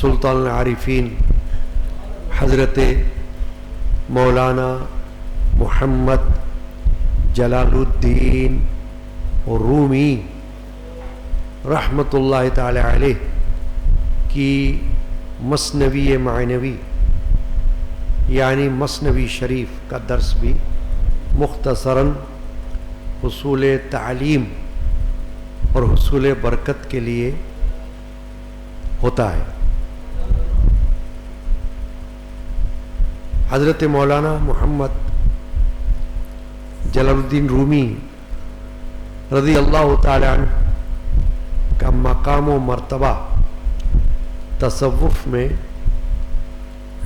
سلطان العارفین حضرت مولانا محمد جلال الدین رومی رحمۃ اللہ تعالی علیہ کی مثنوی معنوی یعنی مثنوی شریف کا درس بھی مختصراً حصول تعلیم اور حصول برکت کے لیے ہوتا ہے۔ حضرت مولانا محمد جلال الدین رومی رضی اللہ تعالی عنہ کا مقام و مرتبہ تصوف میں،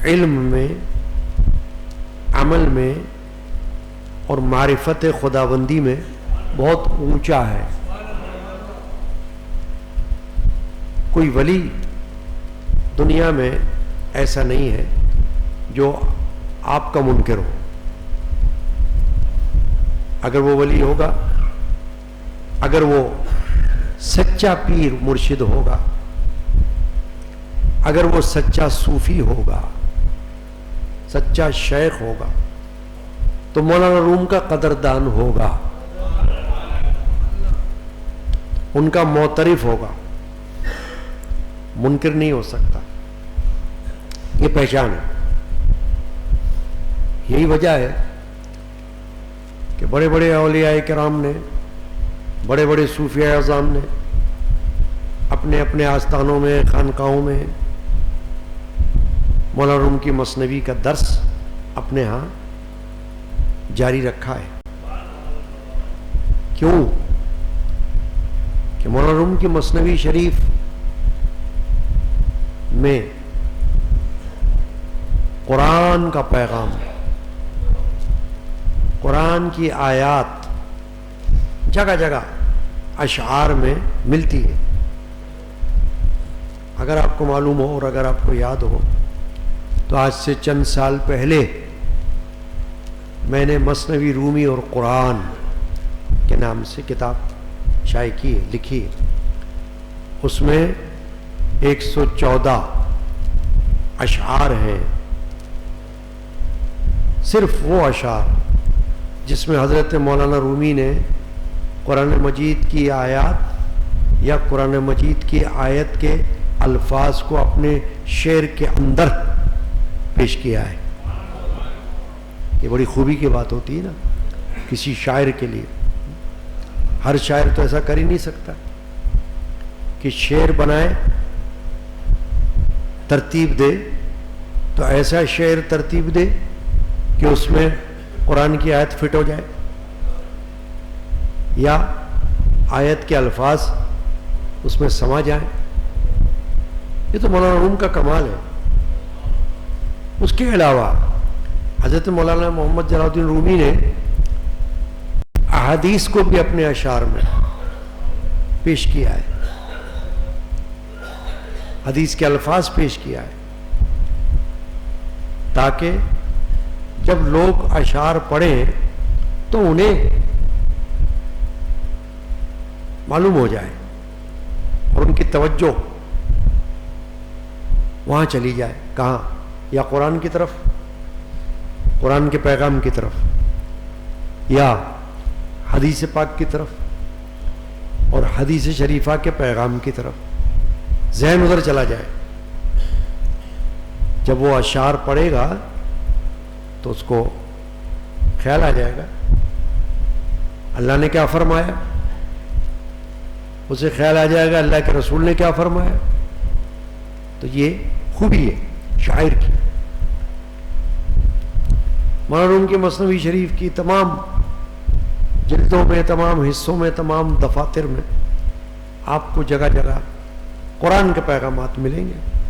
علم میں، عمل میں اور معرفت خداوندی میں بہت اونچا ہے۔ کوئی ولی دنیا میں ایسا نہیں ہے جو آپ کا منکر ہو۔ اگر وہ ولی ہوگا، اگر وہ سچا پیر مرشد ہوگا، اگر وہ سچا صوفی ہوگا، سچا شیخ ہوگا، تو مولانا روم کا قدردان ہوگا، ان کا معترف ہوگا، منکر نہیں ہو سکتا۔ یہ پہچان ہے۔ یہی وجہ ہے کہ بڑے بڑے اولیاء کرام نے، بڑے بڑے صوفیاء اعظام نے اپنے اپنے آستانوں میں، خانقاہوں میں مولانا روم کی مثنوی کا درس اپنے ہاں جاری رکھا ہے۔ کیوں؟ کہ مولانا روم کی مثنوی شریف میں قرآن کا پیغام ہے، قرآن کی آیات جگہ جگہ اشعار میں ملتی ہے۔ اگر آپ کو معلوم ہو اور اگر آپ کو یاد ہو تو آج سے چند سال پہلے میں نے مثنوی رومی اور قرآن کے نام سے کتاب شائع کی ہے، لکھی ہے۔ اس میں 114 اشعار ہیں، صرف وہ اشعار جس میں حضرت مولانا رومی نے قرآن مجید کی آیات یا قرآن مجید کی آیت کے الفاظ کو اپنے شعر کے اندر پیش کیا ہے۔ یہ بڑی خوبی کی بات ہوتی ہے نا کسی شاعر کے لیے۔ ہر شاعر تو ایسا کر ہی نہیں سکتا کہ شعر بنائے، ترتیب دے، تو ایسا شعر ترتیب دے کہ اس میں قرآن کی آیت فٹ ہو جائے یا آیت کے الفاظ اس میں سما جائیں۔ یہ تو مولانا روم کا کمال ہے۔ اس کے علاوہ حضرت مولانا محمد جلال الدین رومی نے احادیث کو بھی اپنے اشعار میں پیش کیا ہے، حدیث کے الفاظ پیش کیا ہے، تاکہ جب لوگ اشعار پڑھیں تو انہیں معلوم ہو جائے اور ان کی توجہ وہاں چلی جائے۔ کہاں؟ یا قرآن کی طرف، قرآن کے پیغام کی طرف، یا حدیث پاک کی طرف اور حدیث شریفہ کے پیغام کی طرف ذہن ادھر چلا جائے۔ جب وہ اشعار پڑھے گا تو اس کو خیال آ جائے گا اللہ نے کیا فرمایا، اسے خیال آ جائے گا اللہ کے رسول نے کیا فرمایا۔ تو یہ خوبی ہے شاعر کی۔ مولانا روم کی مثنوی شریف کی تمام جلدوں میں، تمام حصوں میں، تمام دفاتر میں آپ کو جگہ جگہ قرآن کے پیغامات ملیں گے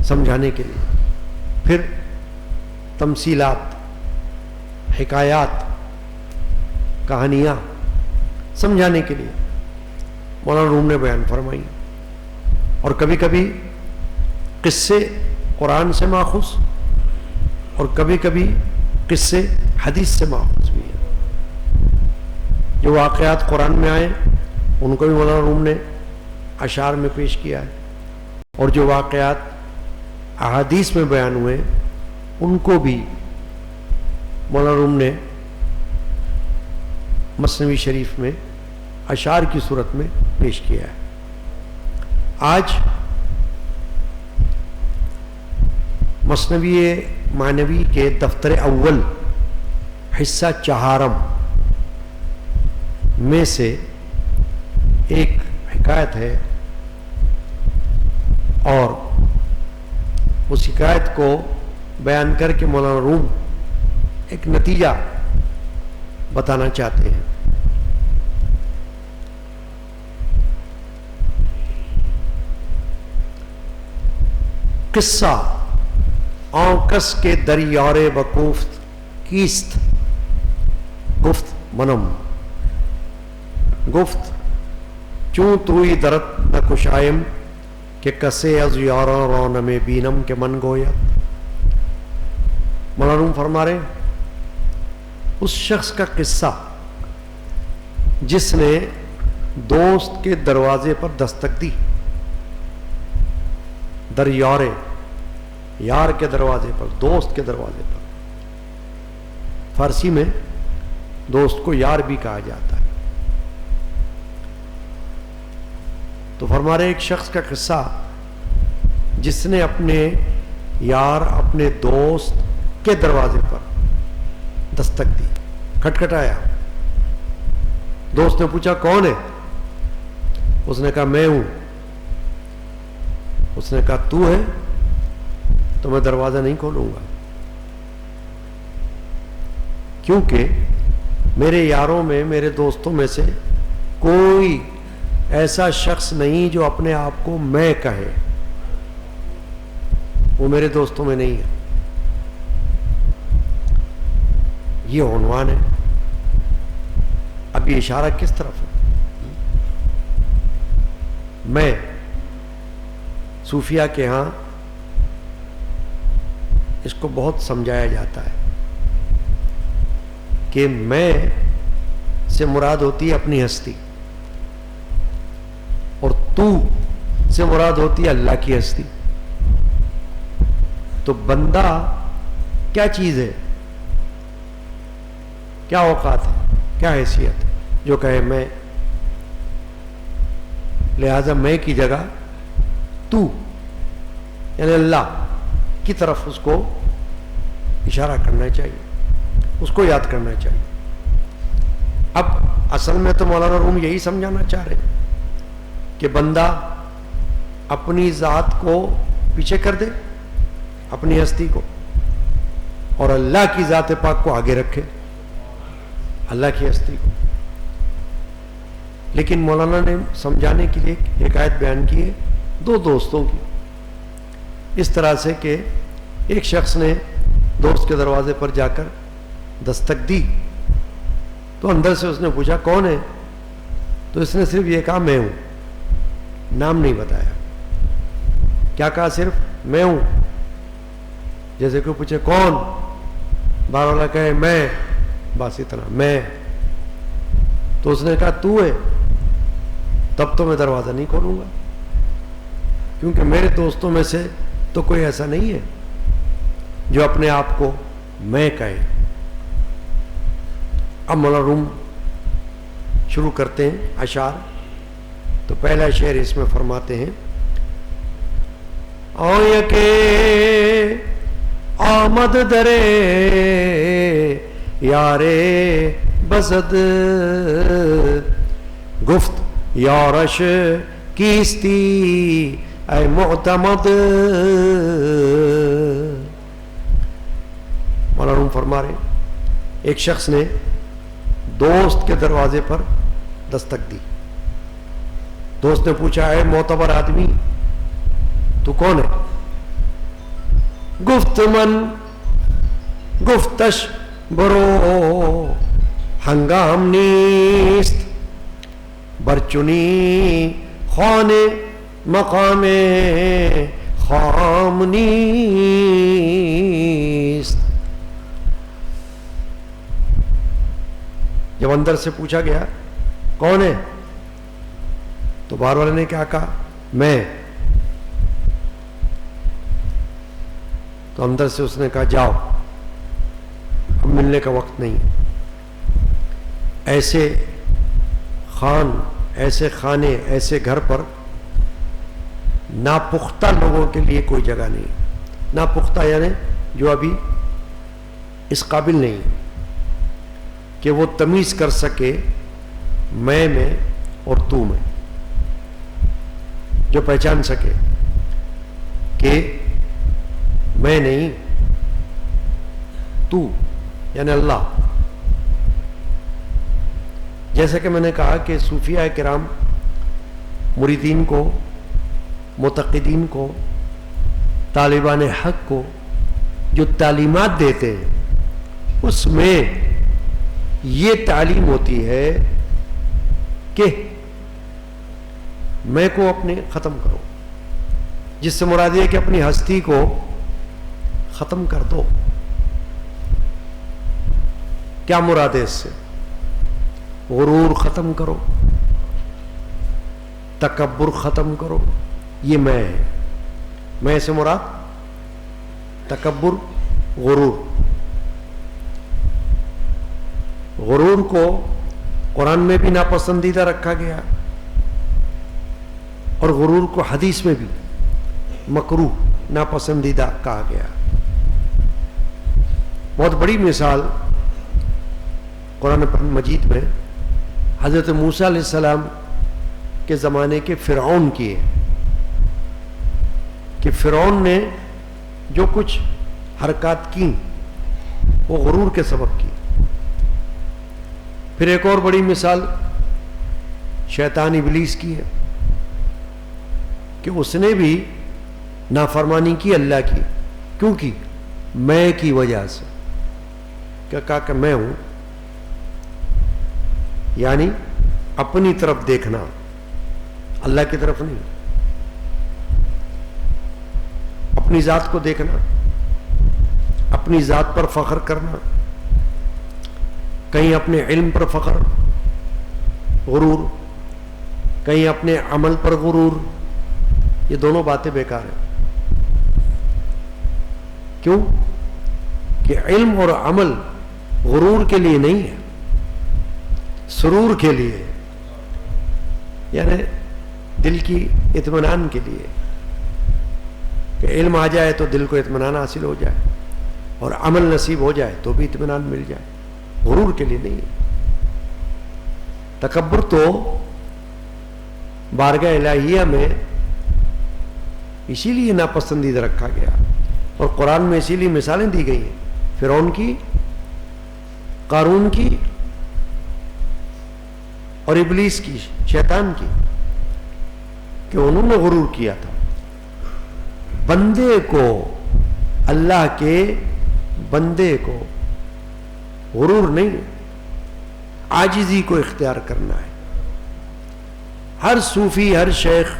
سمجھانے کے لیے۔ پھر تمثیلات، حکایات، کہانیاں سمجھانے کے لیے مولانا روم نے بیان فرمائی، اور کبھی کبھی قصے قرآن سے ماخوذ اور کبھی کبھی قصے حدیث سے ماخوذ بھی ہیں۔ جو واقعات قرآن میں آئے ان کو بھی مولانا روم نے اشعار میں پیش کیا ہے، اور جو واقعات احادیث میں بیان ہوئے ان کو بھی مولانا روم نے مثنوی شریف میں اشعار کی صورت میں پیش کیا ہے۔ آج مثنوی معنوی کے دفتر اول حصہ چہارم میں سے ایک حکایت ہے، اور اس حکایت کو بیان کر کے مولانا روم ایک نتیجہ بتانا چاہتے ہیں۔ قصہ آنکس کے دریار وقوفت کیست، گفت منم، گفت چون توی درت نہ کشائم کہ کسے از یاران ران میں بینم کے من گویا۔ مولانا روم فرما رہے اس شخص کا قصہ جس نے دوست کے دروازے پر دستک دی، در یارے، یار کے دروازے پر، دوست کے دروازے پر، فارسی میں دوست کو یار بھی کہا جاتا ہے۔ تو فرما رہے ایک شخص کا قصہ جس نے اپنے یار، اپنے دوست کے دروازے پر دستک دی، کھٹکھٹایا۔ دوست نے پوچھا کون ہے؟ اس نے کہا میں ہوں۔ اس نے کہا تو ہے تو میں دروازہ نہیں کھولوں گا، کیونکہ میرے یاروں میں، میرے دوستوں میں سے کوئی ایسا شخص نہیں جو اپنے آپ کو میں کہے، وہ میرے دوستوں میں نہیں ہے۔ یہ عنوان ہے۔ اب یہ اشارہ کس طرف ہے؟ میں صوفیہ کے ہاں اس کو بہت سمجھایا جاتا ہے کہ میں سے مراد ہوتی ہے اپنی ہستی، اور تو سے مراد ہوتی ہے اللہ کی ہستی۔ تو بندہ کیا چیز ہے، کیا اوقات ہے، کیا حیثیت ہے جو کہے میں؟ لہذا میں کی جگہ تو یعنی اللہ کی طرف اس کو اشارہ کرنا چاہیے، اس کو یاد کرنا چاہیے۔ اب اصل میں تو مولانا روم یہی سمجھانا چاہ رہے ہیں کہ بندہ اپنی ذات کو پیچھے کر دے، اپنی ہستی کو، اور اللہ کی ذات پاک کو آگے رکھے، اللہ کی ہستی کو۔ لیکن مولانا نے سمجھانے کے لیے حکایت بیان کی ہے دو دوستوں کی، اس طرح سے کہ ایک شخص نے دوست کے دروازے پر جا کر دستک دی، تو اندر سے اس نے پوچھا کون ہے؟ تو اس نے صرف یہ کہا میں ہوں، نام نہیں بتایا۔ کیا کہا؟ صرف میں ہوں۔ جیسے کہ پوچھے کون، بار والا کہے میں، بس اتنا میں۔ تو اس نے کہا تو ہے، تب تو میں دروازہ نہیں کھولوں گا، کیونکہ میرے دوستوں میں سے تو کوئی ایسا نہیں ہے جو اپنے آپ کو میں کہے۔ اب مولانا روم شروع کرتے ہیں اشعار۔ تو پہلا شعر اس میں فرماتے ہیں آیا کہ آمد درے یارے بزد، گفت یارش کیستی اے معتمد۔ مولانا روم فرما رہے ایک شخص نے دوست کے دروازے پر دستک دی۔ دوست نے پوچھا اے معتبر آدمی تو کون ہے؟ گفت من، گفتش برو ہنگام نیست، برچنی خوان مقام خام نیست۔ جب اندر سے پوچھا گیا کون ہے تو باہر والے نے کیا کہا؟ میں. تو اندر سے اس نے کہا جاؤ، اب ملنے کا وقت نہیں. ایسے خان، ایسے خانے، ایسے گھر پر ناپختہ لوگوں کے لیے کوئی جگہ نہیں. ناپختہ یعنی جو ابھی اس قابل نہیں کہ وہ تمیز کر سکے میں اور تو میں، جو پہچان سکے کہ میں نہیں تو یعنی اللہ. جیسا کہ میں نے کہا کہ صوفیاء کرام مریدین کو، متقدین کو، طالبان حق کو جو تعلیمات دیتے ہیں اس میں یہ تعلیم ہوتی ہے کہ میں کو اپنے ختم کرو، جس سے مراد یہ کہ اپنی ہستی کو ختم کر دو. کیا مراد ہے اس سے؟ غرور ختم کرو، تکبر ختم کرو. یہ میں ہے. میں سے مراد تکبر، غرور. غرور کو قرآن میں بھی ناپسندیدہ رکھا گیا اور غرور کو حدیث میں بھی مکروہ، ناپسندیدہ کہا گیا. بہت بڑی مثال قرآن مجید میں حضرت موسیٰ علیہ السلام کے زمانے کے فرعون کی ہے کہ فرعون نے جو کچھ حرکات کی وہ غرور کے سبب کی. پھر ایک اور بڑی مثال شیطان ابلیس کی ہے کہ اس نے بھی نافرمانی کی اللہ کی. کیوں کی؟ میں کی وجہ سے. کیا کہا کہ میں ہوں، یعنی اپنی طرف دیکھنا، اللہ کی طرف نہیں. اپنی ذات کو دیکھنا، اپنی ذات پر فخر کرنا، کہیں اپنے علم پر فخر، غرور، کہیں اپنے عمل پر غرور. یہ دونوں باتیں بیکار ہیں. کیوں؟ کہ علم اور عمل غرور کے لیے نہیں ہے، سرور کے لیے، یعنی دل کی اطمینان کے لیے. کہ علم آ جائے تو دل کو اطمینان حاصل ہو جائے اور عمل نصیب ہو جائے تو بھی اطمینان مل جائے. غرور کے لیے نہیں ہے. تکبر تو بارگاہ الہیہ میں اسی لیے ناپسندیدہ رکھا گیا اور قرآن میں اسی لیے مثالیں دی گئی ہیں. فرعون کی، قارون کی اور ابلیس کی، شیطان کی، کہ انہوں نے غرور کیا تھا. بندے کو، اللہ کے بندے کو غرور نہیں، عاجزی کو اختیار کرنا ہے. ہر صوفی، ہر شیخ،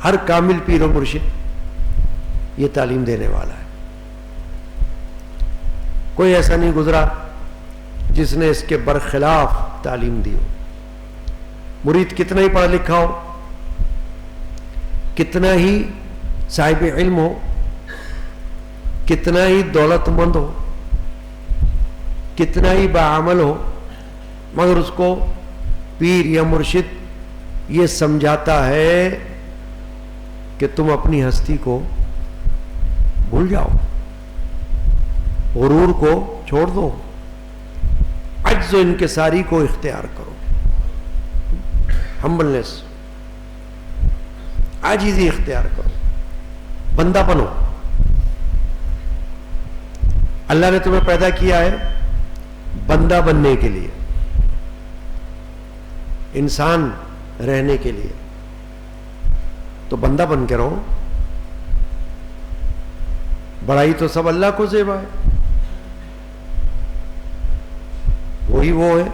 ہر کامل پیر و مرشد یہ تعلیم دینے والا ہے. کوئی ایسا نہیں گزرا جس نے اس کے برخلاف تعلیم دی ہو. مرید کتنا ہی پڑھا لکھا ہو، کتنا ہی صاحب علم ہو، کتنا ہی دولت مند ہو، کتنا ہی باعمل ہو، مگر اس کو پیر یا مرشد یہ سمجھاتا ہے کہ تم اپنی ہستی کو بھول جاؤ، غرور کو چھوڑ دو، عجز و انکساری کو اختیار کرو، ہمبلنس، عاجزی اختیار کرو، بندہ بنو. اللہ نے تمہیں پیدا کیا ہے بندہ بننے کے لیے، انسان رہنے کے لیے. تو بندہ بن کے رہو. بڑائی تو سب اللہ کو زیبا ہے، وہی وہ ہے،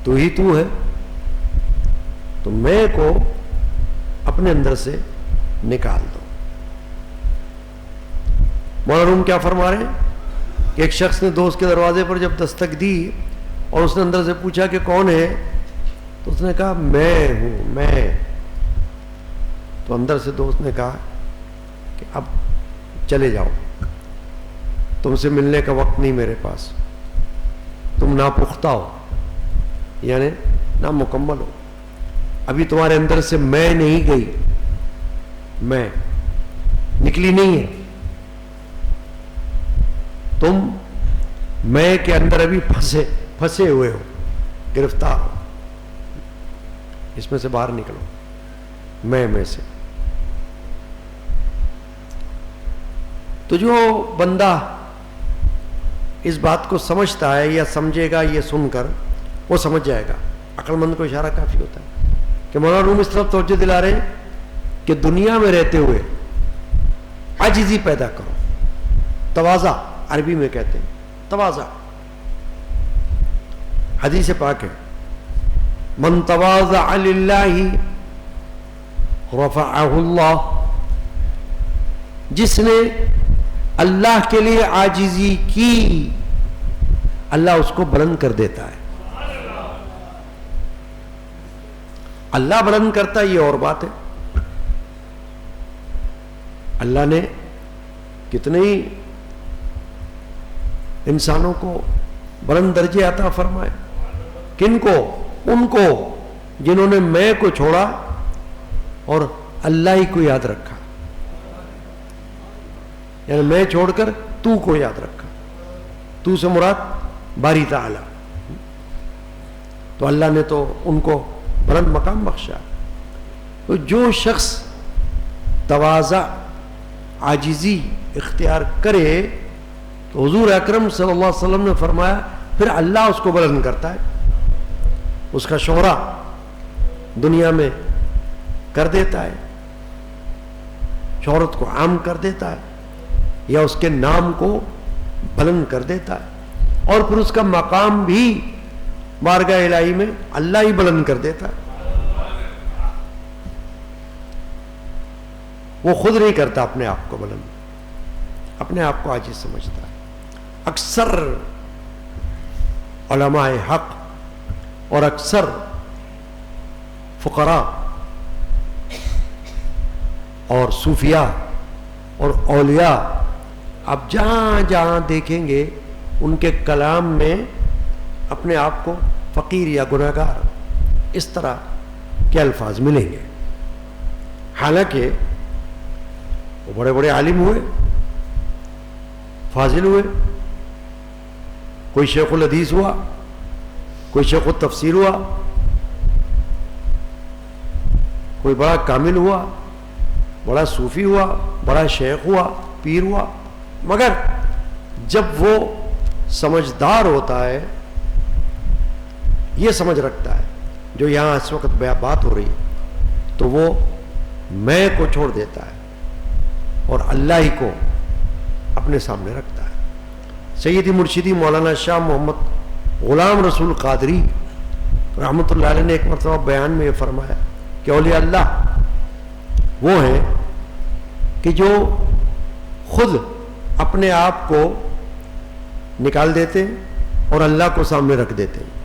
تو ہی تو ہے. تو میں کو اپنے اندر سے نکال دو. مولانا روم کیا فرما رہے ہیں کہ ایک شخص نے دوست کے دروازے پر جب دستک دی اور اس نے اندر سے پوچھا کہ کون ہے، تو اس نے کہا میں ہوں میں. تو اندر سے دوست نے کہا کہ اب چلے جاؤ, تم سے ملنے کا وقت نہیں میرے پاس, تم ناپختہ ہو یعنی نامکمل ہو, ابھی تمہارے اندر سے میں نہیں گئی, میں نکلی نہیں ہے, تم میں کے اندر ابھی پھنسے ہوئے ہو, گرفتار ہو, اس میں سے باہر نکلو میں سے. تو جو بندہ اس بات کو سمجھتا ہے یا سمجھے گا یہ سن کر, وہ سمجھ جائے گا. عقل مند کو اشارہ کافی ہوتا ہے کہ مولانا روم اس طرف توجہ دلا رہے ہیں کہ دنیا میں رہتے ہوئے عاجزی پیدا کرو, تواضع عربی میں کہتے ہیں تواضع. حدیث پاک ہے من تواضع للہ رفعہ اللہ, جس نے اللہ کے لیے عاجزی کی اللہ اس کو بلند کر دیتا ہے. اللہ بلند کرتا ہے یہ اور بات ہے. اللہ نے کتنے ہی انسانوں کو بلند درجے عطا فرمائے. کن کو؟ ان کو جنہوں نے میں کو چھوڑا اور اللہ ہی کو یاد رکھا, یعنی میں چھوڑ کر تو کو یاد رکھا. تو سے مراد باری تعالی. تو اللہ نے تو ان کو بلند مقام بخشا. تو جو شخص تواضع عاجزی اختیار کرے تو حضور اکرم صلی اللہ علیہ وسلم نے فرمایا پھر اللہ اس کو بلند کرتا ہے, اس کا شہرہ دنیا میں کر دیتا ہے, شہرت کو عام کر دیتا ہے یا اس کے نام کو بلند کر دیتا ہے, اور پھر اس کا مقام بھی بارگاہ الہی میں اللہ ہی بلند کر دیتا ہے. وہ خود نہیں کرتا اپنے آپ کو بلند, اپنے آپ کو عاجز سمجھتا ہے. اکثر علماء حق اور اکثر فقراء اور صوفیاء اور اولیاء آپ جہاں جہاں دیکھیں گے ان کے کلام میں اپنے آپ کو فقیر یا گنہگار اس طرح کے الفاظ ملیں گے. حالانکہ وہ بڑے بڑے عالم ہوئے, فاضل ہوئے, کوئی شیخ الحدیث ہوا, کوئی شیخ التفسیر ہوا, کوئی بڑا کامل ہوا, بڑا صوفی ہوا, بڑا شیخ ہوا, پیر ہوا, مگر جب وہ سمجھدار ہوتا ہے, یہ سمجھ رکھتا ہے جو یہاں اس وقت بات ہو رہی ہے, تو وہ میں کو چھوڑ دیتا ہے اور اللہ ہی کو اپنے سامنے رکھتا ہے. سیدی مرشدی مولانا شاہ محمد غلام رسول قادری رحمۃ اللہ علیہ نے ایک مرتبہ بیان میں یہ فرمایا کہ اولیاء اللہ وہ ہیں کہ جو خود اپنے آپ کو نکال دیتے ہیں اور اللہ کو سامنے رکھ دیتے ہیں.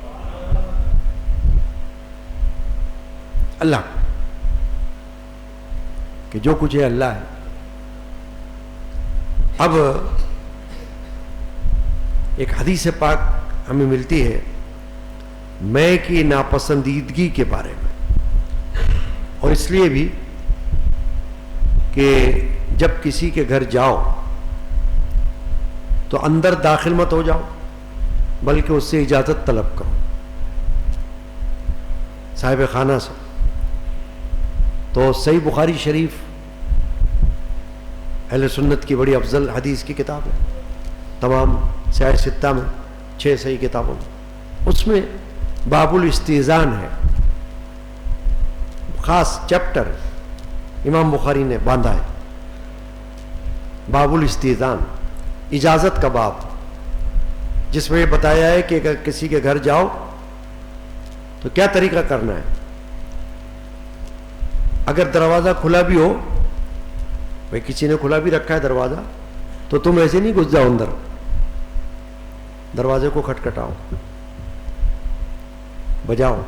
اللہ کہ جو کچھ ہے اللہ ہے. اب ایک حدیث پاک ہمیں ملتی ہے میں کی ناپسندیدگی کے بارے میں, اور اس لیے بھی کہ جب کسی کے گھر جاؤ تو اندر داخل مت ہو جاؤ بلکہ اس سے اجازت طلب کرو صاحب خانہ سے. تو صحیح بخاری شریف اہل سنت کی بڑی افضل حدیث کی کتاب ہے, تمام سیاہ ستہ میں 6 صحیح کتابوں میں. اس میں باب الاستئذان ہے, خاص چیپٹر امام بخاری نے باندھا ہے, باب الاستئذان, اجازت کا باب, جس میں یہ بتایا ہے کہ اگر کسی کے گھر جاؤ تو کیا طریقہ کرنا ہے. اگر دروازہ کھلا بھی ہو, بھائی کسی نے کھلا بھی رکھا ہے دروازہ, تو تم ایسے نہیں گھس جاؤ اندر, دروازے کو کھٹکھٹاؤ, بجاؤ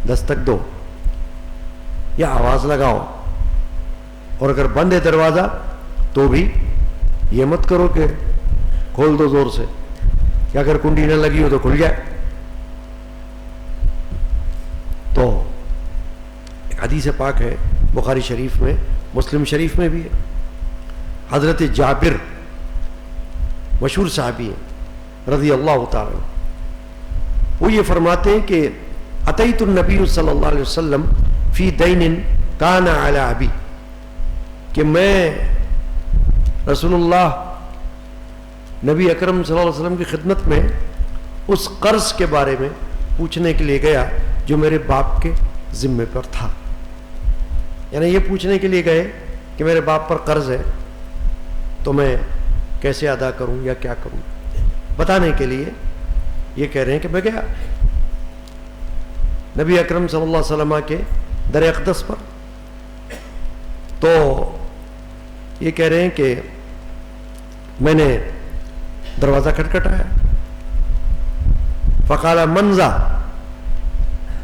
دستک دو یا آواز لگاؤ، اور اگر بند ہے دروازہ تو بھی یہ مت کرو کہ کھول دو زور سے، کہ اگر کنڈی نہ لگی ہو تو کھل جائے. تو حدیث پاک ہے بخاری شریف میں، مسلم شریف میں بھی ہے. حضرت جابر مشہور صحابی ہیں رضی اللہ تعالی عنہ، وہ یہ فرماتے ہیں کہ اتیت النبی صلی اللہ علیہ وسلم فی دین کان علی ابی، کہ میں رسول اللہ نبی اکرم صلی اللہ علیہ وسلم کی خدمت میں اس قرض کے بارے میں پوچھنے کے لیے گیا جو میرے باپ کے ذمے پر تھا. یعنی یہ پوچھنے کے لیے گئے کہ میرے باپ پر قرض ہے تو میں کیسے ادا کروں یا کیا کروں، بتانے کے لیے یہ کہہ رہے ہیں کہ میں گیا نبی اکرم صلی اللہ علیہ وسلم کے در اقدس پر، تو یہ کہہ رہے ہیں کہ میں نے دروازہ کھٹکھٹایا، فقال من ذا،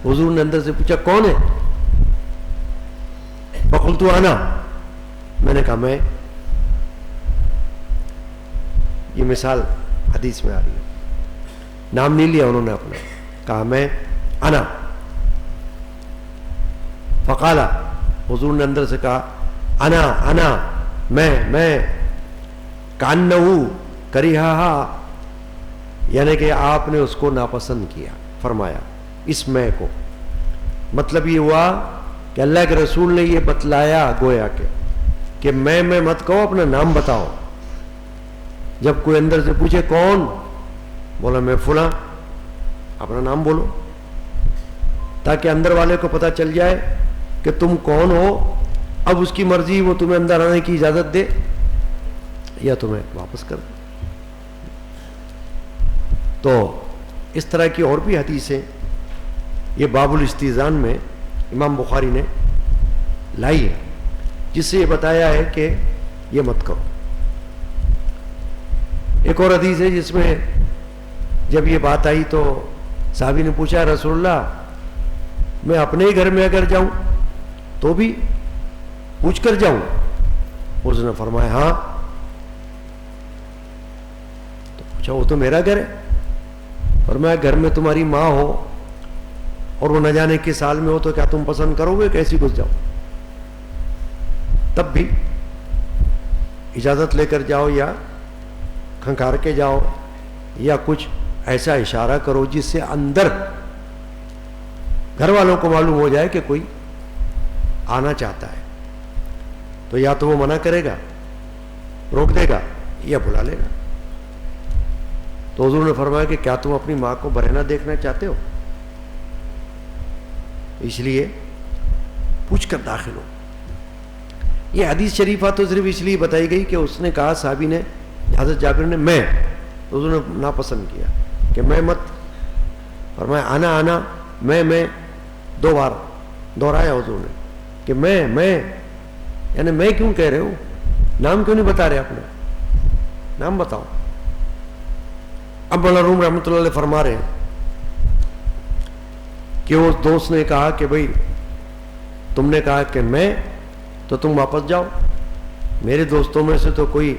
حضور نے اندر سے پوچھا کون ہے، فقلت انا، میں نے کہا میں. یہ مثال حدیث میں آ رہی ہے، نام نہیں لیا انہوں نے اپنا، کہا میں انا. فقال، حضور نے اندر سے کہا انا میں کانہو کریہا، یعنی کہ آپ نے اس کو ناپسند کیا، فرمایا اس میں کو. مطلب یہ ہوا کہ اللہ کے رسول نے یہ بتلایا گویا کہ میں مت کہو، اپنا نام بتاؤ. جب کوئی اندر سے پوچھے کون، بولا میں فلاں، اپنا نام بولو، تاکہ اندر والے کو پتہ چل جائے کہ تم کون ہو. اب اس کی مرضی وہ تمہیں اندر آنے کی اجازت دے یا تمہیں واپس کر دے. تو اس طرح کی اور بھی حدیثیں یہ باب الاستئذان میں امام بخاری نے لائی ہے، جس سے یہ بتایا ہے کہ یہ مت کرو. ایک اور حدیث ہے جس میں جب یہ بات آئی تو صحابی نے پوچھا رسول اللہ میں اپنے ہی گھر میں اگر جاؤں تو بھی پوچھ کر جاؤں؟ اس نے فرمایا ہاں. تو پوچھا وہ تو میرا گھر ہے. فرمایا گھر میں تمہاری ماں ہو اور وہ نہ جانے کس سال میں ہو تو کیا تم پسند کرو گے کیسی گھس جاؤ؟ تب بھی اجازت لے کر جاؤ یا کھنکار کے جاؤ یا کچھ ایسا اشارہ کرو جس سے اندر گھر والوں کو معلوم ہو جائے کہ کوئی آنا چاہتا ہے. تو یا تو وہ منع کرے گا، روک دے گا، یا بلا لے گا. تو حضور نے فرمایا کہ کیا تم اپنی ماں کو برہنہ دیکھنا چاہتے ہو؟ اس لیے پوچھ کر داخل ہو. یہ حدیث شریفہ تو صرف اس لیے بتائی گئی کہ اس نے کہا صحابی نے، حضرت جابر نے میں، تو حضور نے ناپسند کیا کہ میں مت. فرمایا آنا میں 2 بار دہرایا حضور نے کہ میں یعنی میں کیوں کہہ رہے ہو؟ نام کیوں نہیں بتا رہے اپنے؟ نام بتاؤ. اب مولانا روم رحمۃ اللہ علیہ فرما رہے ہیں کہ اس دوست نے کہا کہ بھئی تم نے کہا کہ میں، تو تم واپس جاؤ. میرے دوستوں میں سے تو کوئی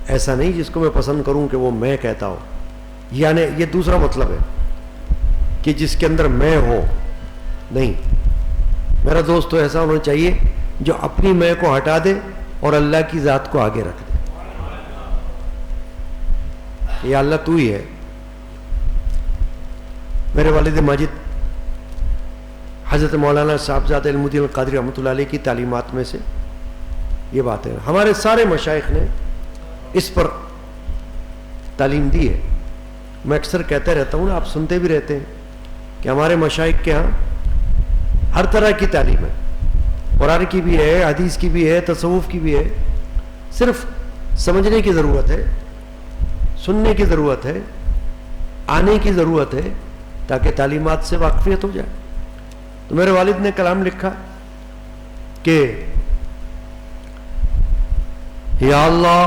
ایسا نہیں جس کو میں پسند کروں کہ وہ میں کہتا ہو. یعنی یہ دوسرا مطلب ہے کہ جس کے اندر میں ہو نہیں. میرا دوست تو ایسا ہونا چاہیے جو اپنی میں کو ہٹا دے اور اللہ کی ذات کو آگے رکھ دے. یا اللہ تو ہی ہے. میرے والد ماجد حضرت مولانا صاحبزادہ علم الدین القادری رحمۃ اللہ علیہ کی تعلیمات میں سے یہ بات ہے. ہمارے سارے مشائخ نے اس پر تعلیم دی ہے. میں اکثر کہتا رہتا ہوں، آپ سنتے بھی رہتے ہیں کہ ہمارے مشائخ کے ہاں ہر طرح کی تعلیم ہے. قرآن کی بھی ہے، حدیث کی بھی ہے، تصوف کی بھی ہے. صرف سمجھنے کی ضرورت ہے، سننے کی ضرورت ہے، آنے کی ضرورت ہے تاکہ تعلیمات سے واقفیت ہو جائے. تو میرے والد نے کلام لکھا کہ یا اللہ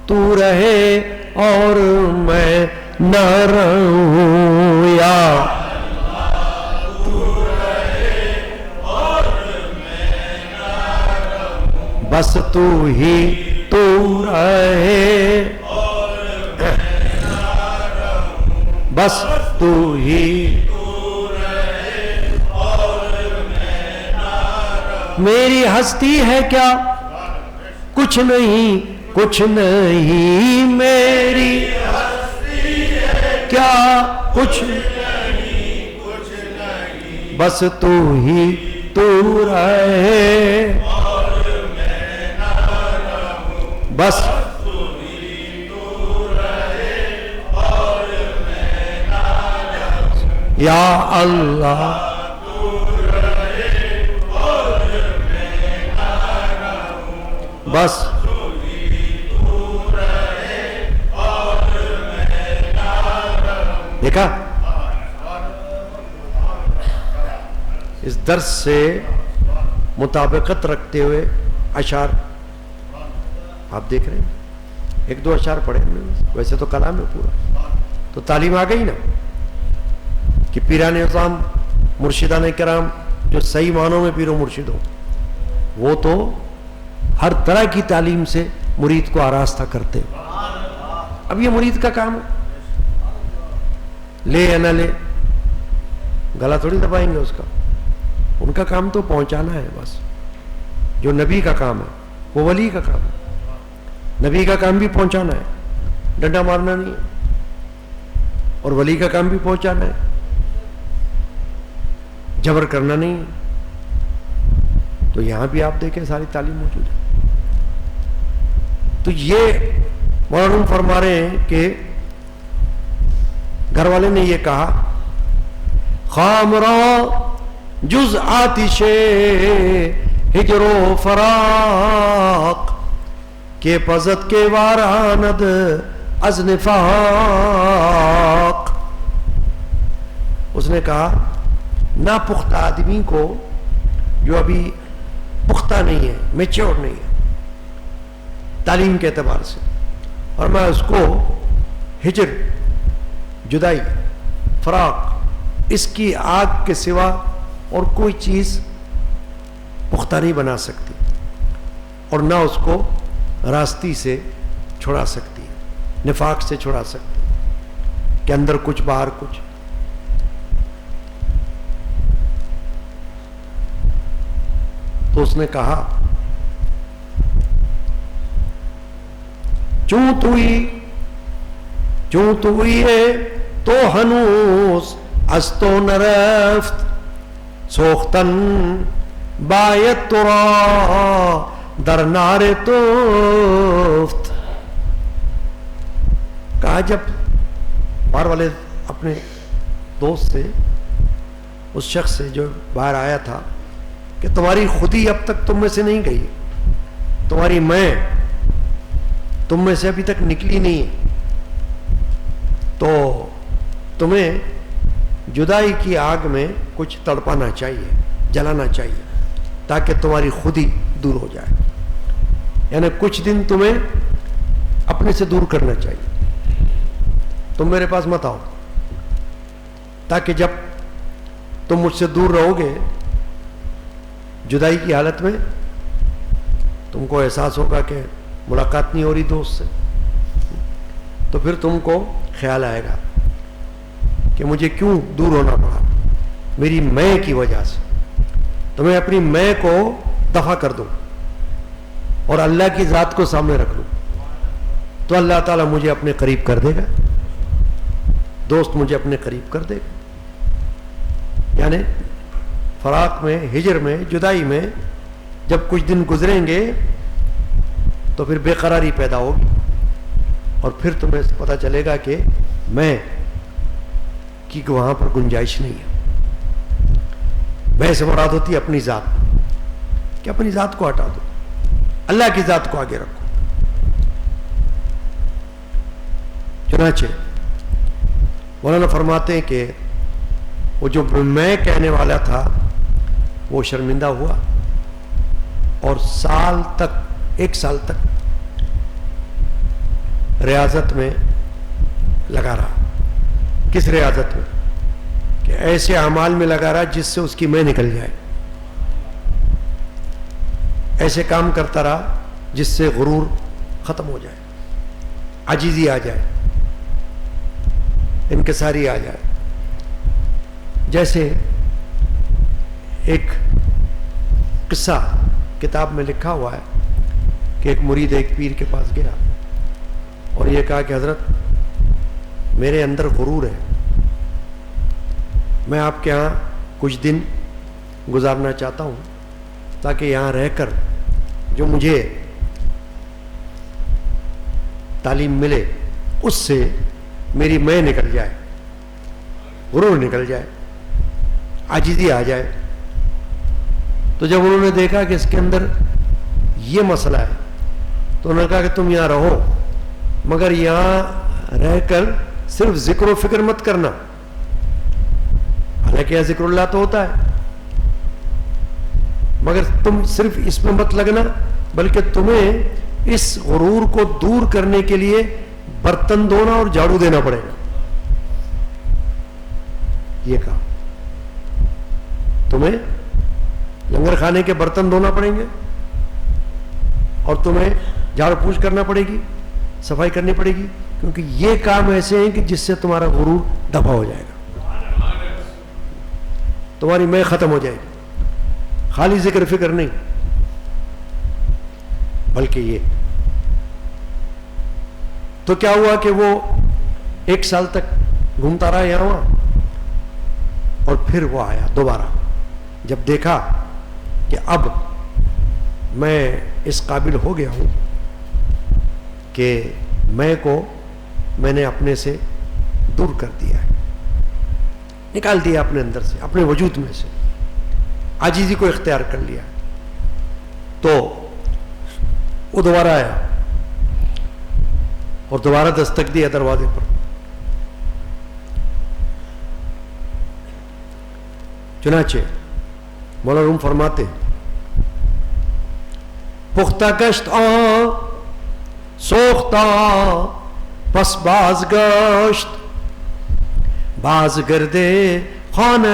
تو رہے اور میں نہ رہوں، یا اللہ تو رہے بس تو ہی تو رہے، بس تو ہی میری ہستی ہے کیا کچھ نہیں، کچھ نہیں میری ہستی ہے کیا کچھ نہیں، بس تو ہی تو رہے، بس یا اللہ بس دیکھا اس درس سے مطابقت رکھتے ہوئے اشعار آپ دیکھ رہے ہیں، ایک دو اشعار پڑھے ویسے تو کلام ہے پورا، تو تعلیم آ گئی نا کہ پیران نظام مرشدان کرام جو صحیح معنوں میں پیر و مرشد ہو وہ تو ہر طرح کی تعلیم سے مرید کو آراستہ کرتے ہیں۔ اب یہ مرید کا کام ہے، لے یا نہ لے گلا تھوڑی دبائیں گے اس کا، ان کا کام تو پہنچانا ہے بس۔ جو نبی کا کام ہے وہ ولی کا کام ہے، نبی کا کام بھی پہنچانا ہے، ڈنڈا مارنا نہیں ہے، اور ولی کا کام بھی پہنچانا ہے، جبر کرنا نہیں ہے۔ تو یہاں بھی آپ دیکھیں ساری تعلیم موجود ہے۔ تو یہ مولانا فرما رہے ہیں کہ گھر والے نے یہ کہا خامرا جز آتش ہجر و فراق کے پزت کے واراند از نفاق۔ اس نے کہا ناپختہ آدمی کو جو ابھی پختہ نہیں ہے، میچور نہیں ہے تعلیم کے اعتبار سے، اور میں اس کو ہجر، جدائی، فراق، اس کی آگ کے سوا اور کوئی چیز پختہ نہیں بنا سکتی، اور نہ اس کو راستی سے چھڑا سکتی ہے، نفاق سے چھڑا سکتی ہے کہ اندر کچھ باہر کچھ۔ تو اس نے کہا چوں توئی ہے تو ہنوز از تو نرفت سوختن باید تو را در نار توفت۔ کہا جب باہر والے اپنے دوست سے، اس شخص سے جو باہر آیا تھا، کہ تمہاری خودی اب تک تم میں سے نہیں گئی، تمہاری میں تم میں سے ابھی تک نکلی نہیں ہے، تو تمہیں جدائی کی آگ میں کچھ تڑپانا چاہیے، جلانا چاہیے تاکہ تمہاری خودی دور ہو جائے، یعنی کچھ دن تمہیں اپنے سے دور کرنا چاہیے، تم میرے پاس مت آؤ، تاکہ جب تم مجھ سے دور رہو گے جدائی کی حالت میں تم کو احساس ہوگا کہ ملاقات نہیں ہو رہی دوست سے، تو پھر تم کو خیال آئے گا کہ مجھے کیوں دور ہونا پڑا، میری میں کی وجہ سے، تو میں اپنی میں کو دفع کر دوں اور اللہ کی ذات کو سامنے رکھ لوں، تو اللہ تعالیٰ مجھے اپنے قریب کر دے گا، دوست مجھے اپنے قریب کر دے گا۔ یعنی فراق میں، ہجر میں، جدائی میں جب کچھ دن گزریں گے تو پھر بے قراری پیدا ہوگی، اور پھر تمہیں پتہ چلے گا کہ میں کی وہاں پر گنجائش نہیں ہے۔ میں سے مراد ہوتی ہے اپنی ذات، کہ اپنی ذات کو ہٹا دو، اللہ کی ذات کو آگے رکھو۔ چنانچہ مولانا فرماتے ہیں کہ وہ جو میں کہنے والا تھا وہ شرمندہ ہوا، اور سال تک، 1 سال تک ریاضت میں لگا رہا۔ کس ریاضت میں؟ کہ ایسے اعمال میں لگا رہا جس سے اس کی میں نکل جائے، ایسے کام کرتا رہا جس سے غرور ختم ہو جائے، عاجزی آ جائے، انکساری آ جائے. جیسے ایک قصہ کتاب میں لکھا ہوا ہے کہ ایک مرید ایک پیر کے پاس گیا اور یہ کہا کہ حضرت میرے اندر غرور ہے، میں آپ کے ہاں کچھ دن گزارنا چاہتا ہوں تاکہ یہاں رہ کر جو مجھے تعلیم ملے اس سے میری میں نکل جائے، غرور نکل جائے، عاجزی آ جائے. تو جب انہوں نے دیکھا کہ اس کے اندر یہ مسئلہ ہے تو انہوں نے کہا کہ تم یہاں رہو مگر یہاں رہ کر صرف ذکر و فکر مت کرنا. حالانکہ یہاں ذکر اللہ تو ہوتا ہے مگر تم صرف اس میں مت لگنا، بلکہ تمہیں اس غرور کو دور کرنے کے لیے برتن دھونا اور جھاڑو دینا پڑے گا. یہ کہا تمہیں لنگر کھانے کے برتن دھونا پڑیں گے اور تمہیں جھاڑ پوچھ کرنا پڑے گی، صفائی کرنی پڑے گی، کیونکہ یہ کام ایسے ہیں کہ جس سے تمہارا غرور دفع ہو جائے گا، تمہاری میں ختم ہو جائے گی. خالی ذکر فکر نہیں بلکہ یہ. تو کیا ہوا کہ وہ 1 سال تک گھومتا رہا یہاں وہاں اور پھر وہ آیا دوبارہ. جب دیکھا کہ اب میں اس قابل ہو گیا ہوں کہ میں نے اپنے سے دور کر دیا ہے، نکال دیا اپنے اندر سے، اپنے وجود میں سے، عاجزی کو اختیار کر لیا، تو وہ دوبارہ آیا اور دوبارہ دستک دیا دروازے پر. چنانچہ مولا روم فرماتے پختہ گشت سوختہ پس باز گشت باز گردے خانہ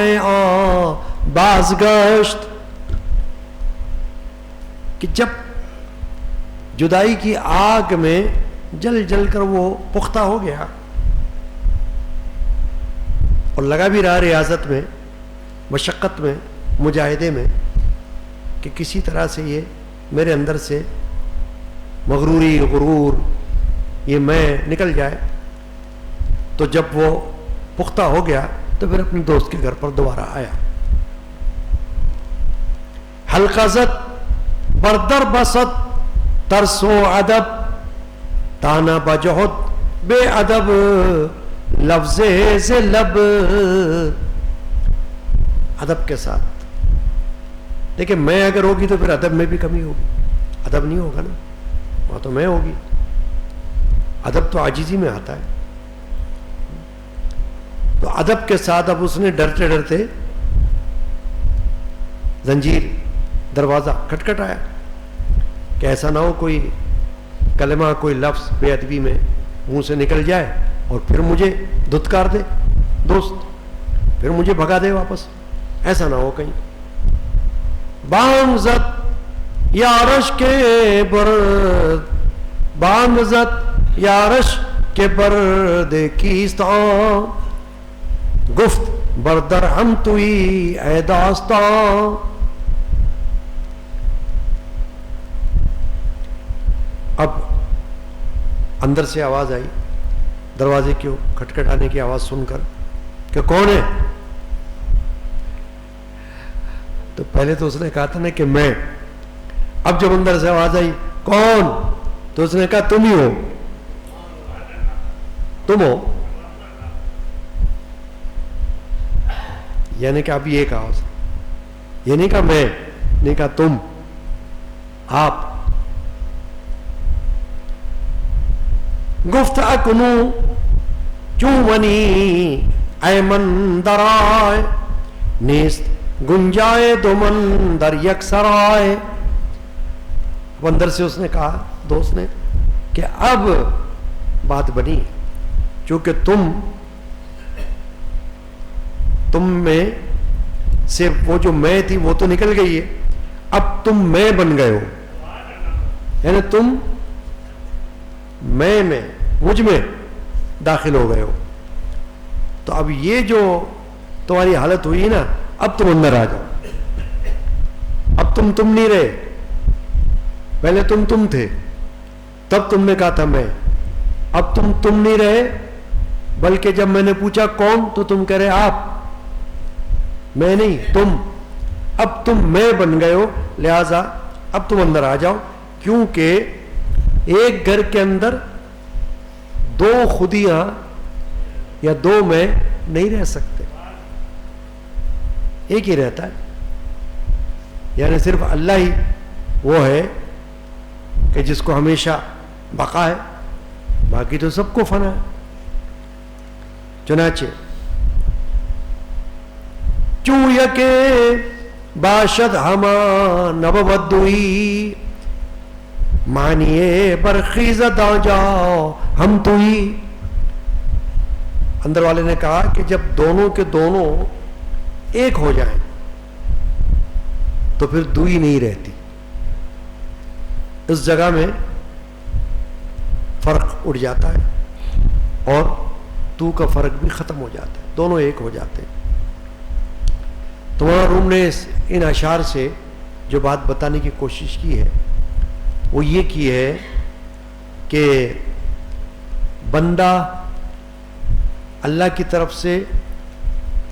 باز گشت، کہ جب جدائی کی آگ میں جل جل کر وہ پختہ ہو گیا اور لگا بھی رہا ریاضت میں، مشقت میں، مجاہدے میں، کہ کسی طرح سے یہ میرے اندر سے مغروری، غرور، یہ میں نکل جائے. تو جب وہ پختہ ہو گیا تو پھر اپنے دوست کے گھر پر دوبارہ آیا. حلقہ زد بردر بست ترس و ادب تانا بجہد بے ادب لفظ سے لب. ادب کے ساتھ، دیکھیں میں اگر ہوگی تو پھر ادب میں بھی کمی ہوگی، ادب نہیں ہوگا نا، وہاں تو میں ہوگی. ادب تو عاجزی میں آتا ہے. تو ادب کے ساتھ اب اس نے ڈرتے ڈرتے زنجیر دروازہ کھٹکھٹایا کہ ایسا نہ ہو کوئی کلمہ، کوئی لفظ بے ادبی میں منہ سے نکل جائے اور پھر مجھے دھتکار دے دوست، پھر مجھے بھگا دے واپس، ایسا نہ ہو کہیں. بانگ زد یارش کے برد بانگ زد یارش کے برد کیستان گفت بردر ہم توئی اے داستان. اب اندر سے آواز آئی دروازے کی کھٹکھٹانے کی آواز سن کر کہ کون ہے؟ تو پہلے تو اس نے کہا تھا نا کہ میں. اب جب اندر سے آواز آئی کون، تو اس نے کہا تم ہی ہو، تم ہو. یعنی کہ اب یہ کہا اس نے، یہ نہیں کہا میں، نہیں کہا تم، آپ. گفت اکنو چومنی ایمن درائے نیست گنجائے دمن در یک سرائے. اب اندر سے اس نے کہا دوست نے کہ اب بات بنی، چونکہ تم میں سے وہ جو میں تھی وہ تو نکل گئی ہے، اب تم میں بن گئے ہو. یعنی تم میں مجھ میں داخل ہو گئے ہو. تو اب یہ جو تمہاری حالت ہوئی نا, اب تم اندر آ جاؤ. اب تم نہیں رہے. پہلے تم تھے, تب تم نے کہا تھا میں. اب تم نہیں رہے, بلکہ جب میں نے پوچھا کون, تو تم کہہ رہے آپ. میں نہیں, تم. اب تم میں بن گئے ہو, لہذا اب تم اندر آ جاؤ. کیونکہ ایک گھر کے اندر دو خودیاں یا دو میں نہیں رہ سکتے, ایک ہی رہتا ہے. یعنی صرف اللہ ہی وہ ہے کہ جس کو ہمیشہ بقا ہے, باقی تو سب کو فنا ہے. چنانچہ چوں یکے باشد ہما نبودوئی, مانیے برخیزت آ جاؤ ہم تو ہی. اندر والے نے کہا کہ جب دونوں کے دونوں ایک ہو جائیں تو پھر دوئی نہیں رہتی. اس جگہ میں فرق اڑ جاتا ہے اور تو کا فرق بھی ختم ہو جاتا ہے, دونوں ایک ہو جاتے ہیں. تمہارا روم نے ان اشعار سے جو بات بتانے کی کوشش کی ہے وہ یہ کی ہے کہ بندہ اللہ کی طرف سے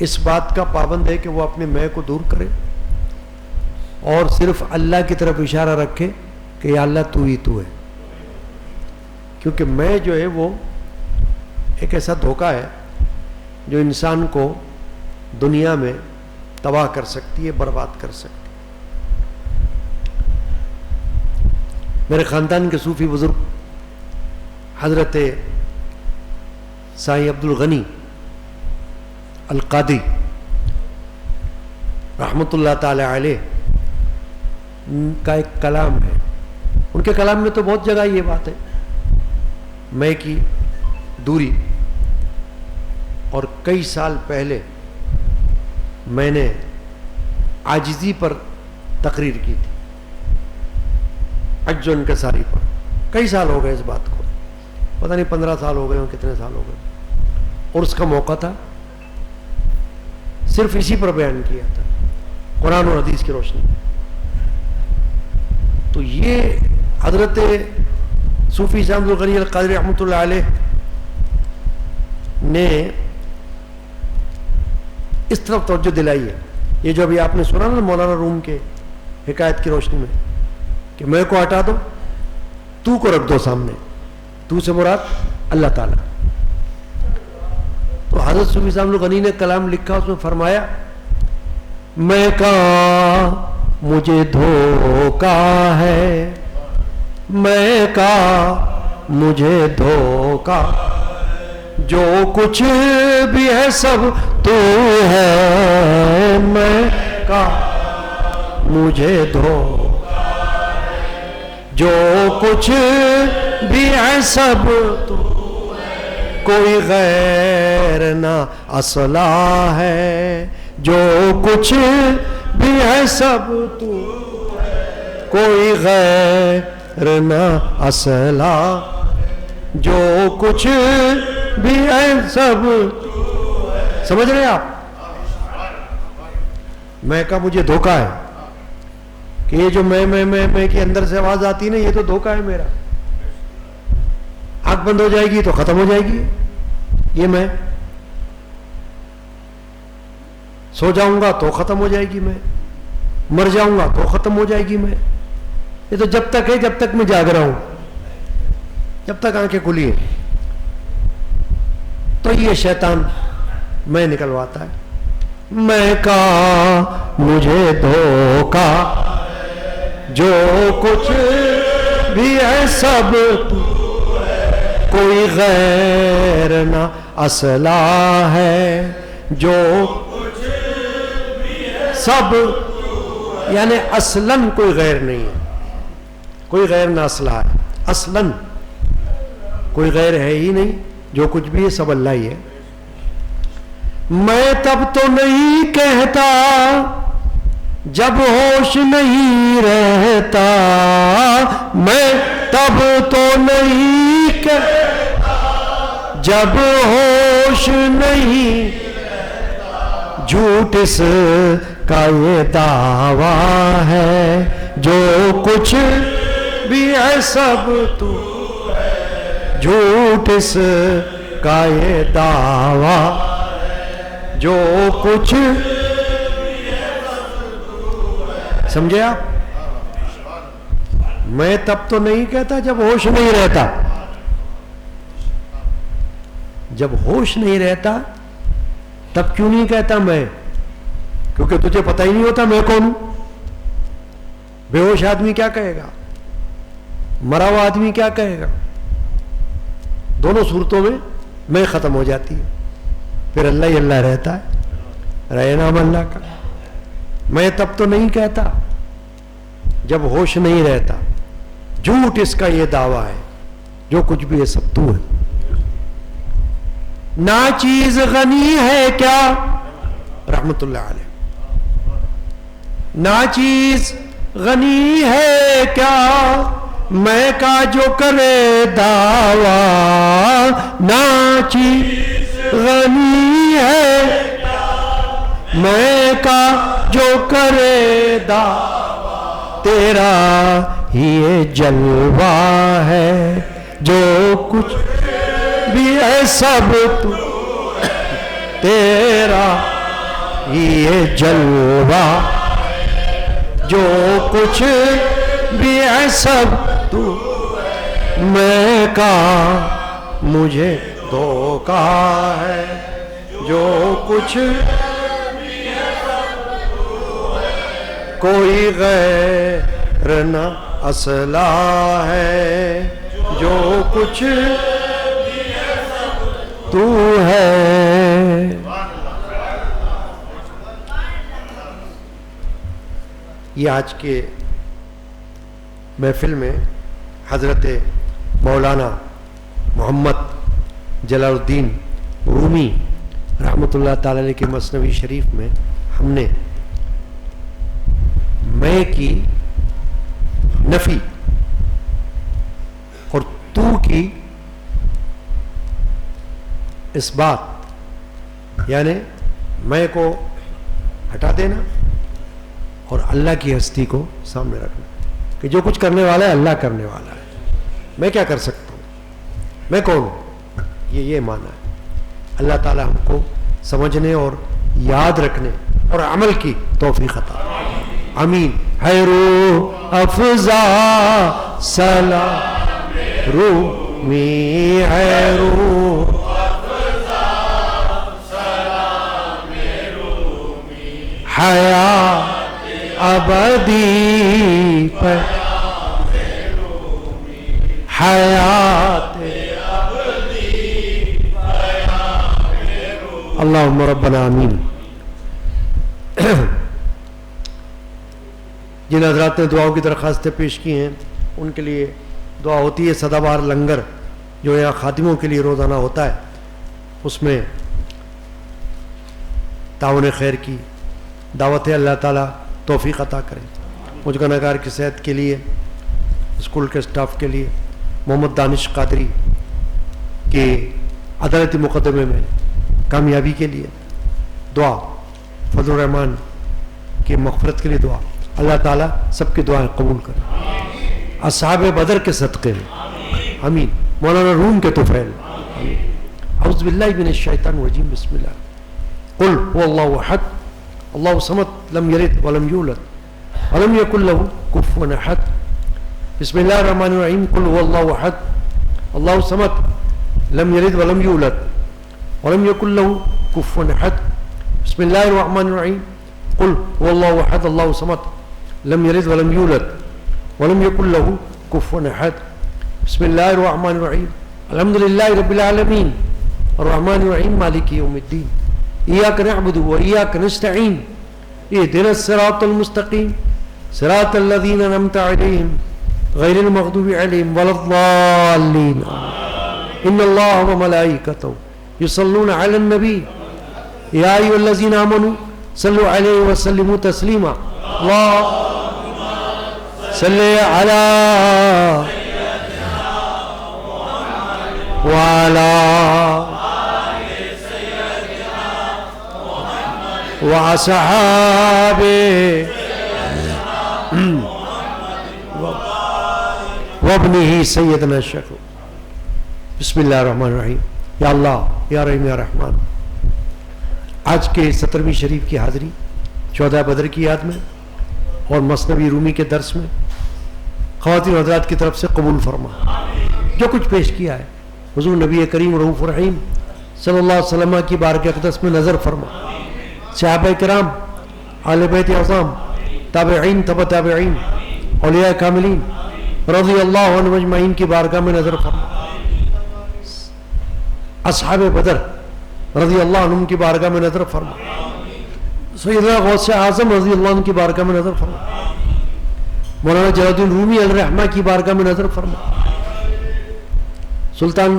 اس بات کا پابند ہے کہ وہ اپنے میں کو دور کرے اور صرف اللہ کی طرف اشارہ رکھے کہ یا اللہ تو ہی تو ہے. کیونکہ میں جو ہے وہ ایک ایسا دھوکہ ہے جو انسان کو دنیا میں تباہ کر سکتی ہے, برباد کر سکتی ہے. میرے خاندان کے صوفی بزرگ حضرت سائیں عبد الغنی القادری رحمۃ اللہ تعالی علیہ کا ایک کلام ہے. ان کے کلام میں تو بہت جگہ یہ بات ہے, میں کی دوری. اور کئی سال پہلے میں نے عاجزی پر تقریر کی تھی, عجز و انکساری پر. کئی سال ہو گئے اس بات کو, پتہ نہیں 15 سال ہو گئے ہوں, کتنے سال ہو گئے. اور اس کا موقع تھا, صرف اسی پر بیان کیا تھا, قرآن اور حدیث کی روشنی میں. تو یہ حضرت صوفی سائیں عبد الغنی القادری رحمۃ اللہ علیہ نے اس طرف توجہ دلائی ہے. یہ جو ابھی آپ نے سنا نا مولانا روم کے حکایت کی روشنی میں کہ میں کو ہٹا دو, تو کو رکھ دو سامنے, تو سے مراد اللہ تعالیٰ. تو حضرت صوفی سائیں عبد الغنی نے کلام لکھا, اس میں فرمایا میں کا مجھے دھوکا ہے, میں کا مجھے دھوکا, جو کچھ بھی ہے سب تو ہے. میں کا مجھے دھوکا, جو کچھ بھی ہے سب تو, کوئی غیر نہ اصلہ ہے. جو کچھ بھی ہے سب تو, کوئی غیر نہ اصلہ. جو کچھ بھی ہے سب, سمجھ رہے آپ؟ میں کا مجھے دھوکا ہے کہ یہ جو میں کے اندر سے آواز آتی ہے نا, یہ تو دھوکا ہے میرا. آنکھ بند ہو جائے گی تو ختم ہو جائے گی یہ میں, سو جاؤں گا تو ختم ہو جائے گی میں, مر جاؤں گا تو ختم ہو جائے گی میں. یہ تو جب تک ہے جب تک میں جاگ رہا ہوں, جب تک آنکھیں کھلی ہیں. تو یہ شیطان میں نکلواتا ہے. میں کا مجھے دھوکا, جو کچھ بھی ہے سب تو, کوئی غیر نہ اصلہ ہے. جو سب یعنی اصلاً کوئی غیر نہیں ہے, کوئی غیر نہ اصلہ ہے. اصلاً کوئی غیر ہے ہی نہیں, جو کچھ بھی ہے سب اللہ ہی ہے. میں تب تو نہیں کہتا جب ہوش نہیں رہتا میں تب تو نہیں کہتا، جب ہوش نہیں جھوٹ اس کا یہ دعویٰ ہے، جو کچھ بھی ہے سب تو ہے، جھوٹ اس کا یہ دعویٰ، جو کچھ سمجھے آپ؟ میں تب تو نہیں کہتا جب ہوش نہیں رہتا، جب ہوش نہیں رہتا تب کیوں نہیں کہتا میں؟ کیونکہ تجھے پتہ ہی نہیں ہوتا میں کون ہوں۔ بے ہوش آدمی کیا کہے گا، مرا ہوا آدمی کیا کہے گا؟ دونوں صورتوں میں ختم ہو جاتی ہے، پھر اللہ ہی اللہ رہتا ہے، رہے نام اللہ کا۔ میں تب تو نہیں کہتا جب ہوش نہیں رہتا، جھوٹ اس کا یہ دعویٰ ہے، جو کچھ بھی ہے سب تو ہے۔ ناچیز غنی ہے کیا، رحمت اللہ علیہ، ناچیز غنی ہے کیا میں کا جو کرے دعویٰ، ناچیز غنی ہے میں کا جو کرے دعویٰ، تیرا ہی یہ جلوہ ہے، جو کچھ بھی ہے سب تو تیرا ہی یہ جلوہ، جو کچھ بھی ہے سب تو میں کا مجھے دھوکا ہے، جو کچھ کوئی غیر نہ اصلہ ہے، جو کچھ تو ہے۔ یہ آج کے محفل میں حضرت مولانا محمد جلال الدین رومی رحمۃ اللہ تعالی علیہ کے مثنوی شریف میں ہم نے میں کی نفی اور تو کی اس بات، یعنی میں کو ہٹا دینا اور اللہ کی ہستی کو سامنے رکھنا، کہ جو کچھ کرنے والا ہے اللہ کرنے والا ہے، میں کیا کر سکتا ہوں، میں کون ہوں، یہ معنی ہے۔ اللہ تعالی ہم کو سمجھنے اور یاد رکھنے اور عمل کی توفیق عطا آمین۔ ہے روح افزا سلام رومی، ہے روح حیات ابدی پر، حیات اللہم ربنا آمین۔ جن حضرات نے دعاؤں کی درخواستیں پیش کی ہیں ان کے لیے دعا ہوتی ہے۔ سدا بہار لنگر جو یہاں خادموں کے لیے روزانہ ہوتا ہے، اس میں تعاون خیر کی دعوت ہے، اللہ تعالیٰ توفیق عطا کرے۔ مجھ گناہگار کی صحت کے لیے، اسکول کے اسٹاف کے لیے، محمد دانش قادری کے عدالتی مقدمے میں کامیابی کے لیے دعا، فضل الرحمان کی مغفرت کے لیے دعا، اللہ تعالیٰ سب کی دعائیں قبول کرے، اصحاب بدر کے صدقے میں آمین، مولانا روم کے طفیل آمین۔ اعوذ باللہ من الشیطان الرجیم، بسم اللہ۔ قل هو اللہ احد اللہ صمد لم یلد ولم یولد ولم یکن له کفوا احد، بسم اللہ الرحمن الرحیم۔ قل هو اللہ احد اللہ صمد لم یلد ولم یولد ولم یکن له کفوا احد، بسم اللہ الرحمن الرحیم۔ قل هو اللہ احد اللہ صمد لم یلد ولم یولد ولم یکن له کفوا احد، بسم اللہ الرحمن الرحیم۔ الحمد للہ رب العالمین الرحمن الرحیم مالک یوم الدین، ایاک نعبد و ایاک نستعین، اہدنا الصراط المستقیم صراط الذین انعمت علیہم غیر المغضوب علیہم ولا الضالین، ان اللہ و ملائکتہ یصلون علی النبی یا ایھا الذین آمنوا صلوا علیہ وسلموا تسلیما، اللهم صل على وعلى وأصحابه وابنه سيدنا الشيخ. بسم اللہ الرحمن الرحیم. یا اللہ یا رحیم یا رحمان. آج کے 17ویں شریف کی حاضری 14 بدر کی یاد میں اور مثنوی رومی کے درس میں خواتین و حضرات کی طرف سے قبول فرما. جو کچھ پیش کیا ہے حضور نبی کریم رؤوف الرحیم صلی اللہ علیہ وسلم کی بارگاہ اقدس میں نظر فرما. صحابہ کرام، اہل بیت اعظام، تابعین، تبع تابعین، اولیاء کاملین رضی اللہ عنہم اجمعین کی بارگاہ میں نظر فرما. اصحاب بدر رضی اللہ عنہم کی بارگاہ میں نظر فرما. سیدنا غوث اعظم رضی اللہ عنہ کی بارگاہ میں نظر فرما. مولانا جلال الدین رومی الرحمہ کی بارگاہ میں نظر فرما. سلطان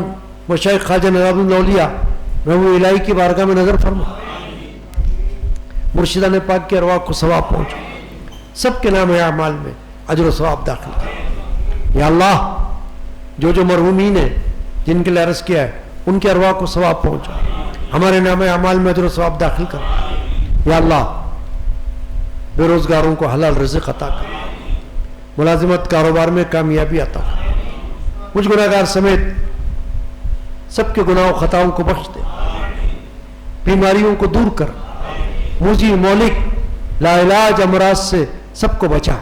مشائخ خواجہ نواب الاولیاء رحمۃ الہی کی بارگاہ میں نظر فرما. مرشدان پاک کے ارواح کو ثواب پہنچا. سب کے نام اعمال میں اجر و ثواب داخل کر. یا اللہ جو مرحومین ہیں جن کے لیے عرض کیا ہے ان کے ارواح کو ثواب پہنچا. ہمارے نام اعمال میں اجر و ثواب داخل کر. یا اللہ بے روزگاروں کو حلال رزق عطا کر. ملازمت کاروبار میں کامیابی عطا کر. مجھ گناہگار سمیت سب کے گناہ و خطاؤں کو بخش دے. بیماریوں کو دور کر. موجی مولک لا علاج امراض سے سب کو بچا.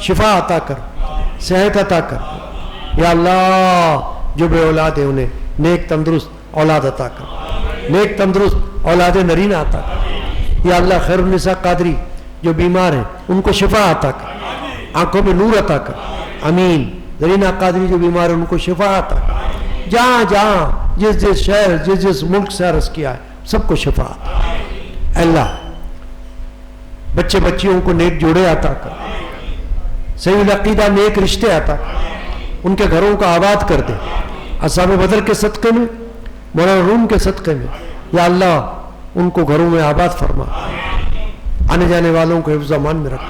شفا عطا کر، صحت عطا کر. یا اللہ جو بے اولاد ہے انہیں نیک تندرست اولاد عطا کر. نیک تندرست اولاد نرینہ عطا کر. یا اللہ خیر النساء قادری جو بیمار ہیں ان کو شفا عطا کر، آنکھوں میں نور عطا کر. امین. زرینہ قادری جو بیمار ہیں ان کو شفا عطا کر. جہاں جہاں جس شہر جس ملک سے عرض کیا ہے سب کو شفا عطا کر. اللہ بچے بچیوں کو نیک جوڑے عطا کر. صحیح العقیدہ نیک رشتے عطا کر. ان کے گھروں کو آباد کر دے. اصحاب بدر کے صدقے میں، مولانا روم کے صدقے میں یا اللہ ان کو گھروں میں آباد فرما. آنے جانے والوں کو حفظ و امان میں رکھ.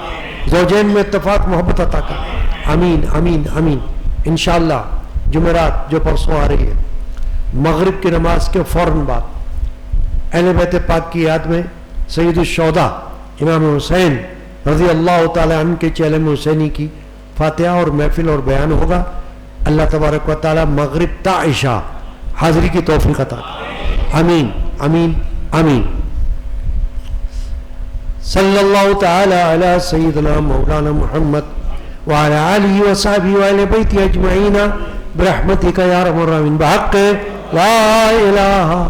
زوجین میں اتفاق محبت عطا کر. آمین آمین آمین. انشاءاللہ جمعرات جو پرسوں آ رہی ہے مغرب کی نماز کے فوراً بعد اہل بیت پاک کی یاد میں سید الشہداء امام حسین رضی اللہ تعالی عنہ کے چہلم حسینی کی فاتحہ اور محفل اور بیان ہوگا. اللہ تبارک و تعالی مغرب تا عشاء حاضری کی توفیق عطا کرے. آمین آمین آمین. صلی اللہ تعالی علی سیدنا مولانا محمد وعلی آلہ وصحبہ وآل بیتہ اجمعین برحمتک یا ارحم الراحمین بحق لا الہ